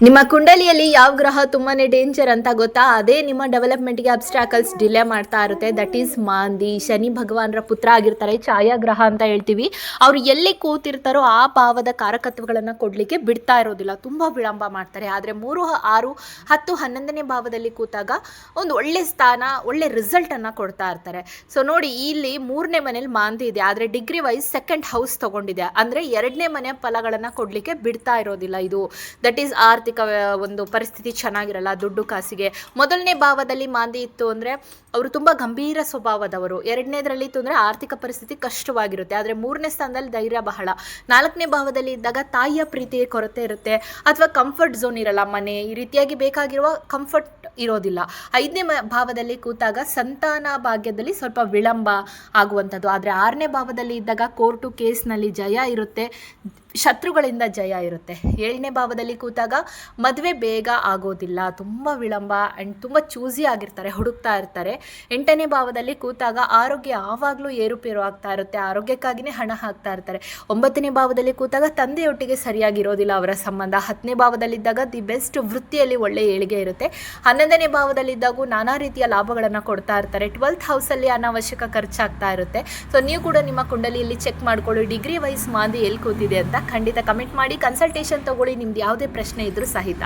ನಿಮ್ಮ ಕುಂಡಲಿಯಲ್ಲಿ ಯಾವ ಗ್ರಹ ತುಂಬಾನೇ ಡೇಂಜರ್ ಅಂತ ಗೊತ್ತಾ? ಅದೇ ನಿಮ್ಮ ಡೆವಲಪ್ಮೆಂಟ್ಗೆ ಅಬ್ಸ್ಟ್ರಾಕಲ್ಸ್ ಡಿಲೇ ಮಾಡ್ತಾ ಇರುತ್ತೆ. That is Maandi. ಶನಿ ಭಗವಾನರ ಪುತ್ರ ಆಗಿರ್ತಾರೆ, ಛಾಯಾಗ್ರಹ ಅಂತ ಹೇಳ್ತೀವಿ. ಅವ್ರು ಎಲ್ಲಿ ಕೂತಿರ್ತಾರೋ ಆ ಭಾವದ ಕಾರಕತ್ವಗಳನ್ನು ಕೊಡಲಿಕ್ಕೆ ಬಿಡ್ತಾ ಇರೋದಿಲ್ಲ, ತುಂಬ ವಿಳಂಬ ಮಾಡ್ತಾರೆ. ಆದರೆ 3, 6, 10, 11ನೇ ಭಾವದಲ್ಲಿ ಕೂತಾಗ ಒಂದು ಒಳ್ಳೆ ಸ್ಥಾನ, ಒಳ್ಳೆ ರಿಸಲ್ಟನ್ನು ಕೊಡ್ತಾ ಇರ್ತಾರೆ. ಸೊ ನೋಡಿ, ಇಲ್ಲಿ 3ನೇ ಮನೇಲಿ ಮಾಂದಿ ಇದೆ, ಆದರೆ ಡಿಗ್ರಿ ವೈಸ್ ಸೆಕೆಂಡ್ ಹೌಸ್ ತಗೊಂಡಿದೆ. ಅಂದರೆ 2ನೇ ಮನೆ ಫಲಗಳನ್ನು ಕೊಡಲಿಕ್ಕೆ ಬಿಡ್ತಾ ಇರೋದಿಲ್ಲ ಇದು. ದಟ್ ಈಸ್ ಆರ್ಥಿಕ ಒಂದು ಪರಿಸ್ಥಿತಿ ಚೆನ್ನಾಗಿರಲ್ಲ, ದುಡ್ಡು ಕಾಸಿಗೆ. ಮೊದಲನೇ ಭಾವದಲ್ಲಿ ಮಾಂದಿ ಇತ್ತು ಅಂದರೆ ಅವರು ತುಂಬ ಗಂಭೀರ ಸ್ವಭಾವದವರು. 2ನೇದರಲ್ಲಿ ಇತ್ತು ಅಂದರೆ ಆರ್ಥಿಕ ಪರಿಸ್ಥಿತಿ ಕಷ್ಟವಾಗಿರುತ್ತೆ. ಆದರೆ 3ನೇ ಸ್ಥಾನದಲ್ಲಿ ಧೈರ್ಯ ಬಹಳ. 4ನೇ ಭಾವದಲ್ಲಿ ಇದ್ದಾಗ ತಾಯಿಯ ಪ್ರೀತಿಯ ಕೊರತೆ ಇರುತ್ತೆ, ಅಥವಾ ಕಂಫರ್ಟ್ ಝೋನ್ ಇರಲ್ಲ, ಮನೆ ಈ ರೀತಿಯಾಗಿ ಬೇಕಾಗಿರುವ ಕಂಫರ್ಟ್ ಇರೋದಿಲ್ಲ. 5ನೇ ಭಾವದಲ್ಲಿ ಕೂತಾಗ ಸಂತಾನ ಭಾಗ್ಯದಲ್ಲಿ ಸ್ವಲ್ಪ ವಿಳಂಬ ಆಗುವಂಥದ್ದು. ಆದರೆ 6ನೇ ಭಾವದಲ್ಲಿ ಇದ್ದಾಗ ಕೋರ್ಟು ಕೇಸ್ನಲ್ಲಿ ಜಯ ಇರುತ್ತೆ, ಶತ್ರುಗಳಿಂದ ಜಯ ಇರುತ್ತೆ. 7ನೇ ಭಾವದಲ್ಲಿ ಕೂತಾಗ ಮದುವೆ ಬೇಗ ಆಗೋದಿಲ್ಲ, ತುಂಬ ವಿಳಂಬ ಆ್ಯಂಡ್ ತುಂಬ ಚೂಸಿ ಆಗಿರ್ತಾರೆ, ಹುಡುಕ್ತಾ ಇರ್ತಾರೆ. 8ನೇ ಭಾವದಲ್ಲಿ ಕೂತಾಗ ಆರೋಗ್ಯ ಯಾವಾಗಲೂ ಏರುಪೇರು ಆಗ್ತಾ ಇರುತ್ತೆ, ಆರೋಗ್ಯಕ್ಕಾಗಿಯೇ ಹಣ ಹಾಕ್ತಾ ಇರ್ತಾರೆ. 9ನೇ ಭಾವದಲ್ಲಿ ಕೂತಾಗ ತಂದೆಯೊಟ್ಟಿಗೆ ಸರಿಯಾಗಿರೋದಿಲ್ಲ ಅವರ ಸಂಬಂಧ. 10ನೇ ಭಾವದಲ್ಲಿದ್ದಾಗ ದಿ ಬೆಸ್ಟ್, ವೃತ್ತಿಯಲ್ಲಿ ಒಳ್ಳೆ ಏಳಿಗೆ ಇರುತ್ತೆ. 11ನೇ ಭಾವದಲ್ಲಿದ್ದಾಗೂ ನಾನಾ ರೀತಿಯ ಲಾಭಗಳನ್ನು ಕೊಡ್ತಾ ಇರ್ತಾರೆ. 12th ಹೌಸಲ್ಲಿ ಅನಾವಶ್ಯಕ ಖರ್ಚಾಗ್ತಾ ಇರುತ್ತೆ. ಸೊ ನೀವು ಕೂಡ ನಿಮ್ಮ ಕುಂಡಲಿಯಲ್ಲಿ ಚೆಕ್ ಮಾಡ್ಕೊಳ್ಳಿ, ಡಿಗ್ರಿ ವೈಸ್ ಮಾಂದಿ ಎಲ್ಲಿ ಕೂತಿದೆ ಅಂತ. ಖಂಡಿತ ಕಮೆಂಟ್ ಮಾಡಿ, ಕನ್ಸಲ್ಟೇಷನ್ ತಗೊಳ್ಳಿ, ನಿಮ್ದು ಯಾವುದೇ ಪ್ರಶ್ನೆ ಇದ್ರೂ ಸಹಿತ.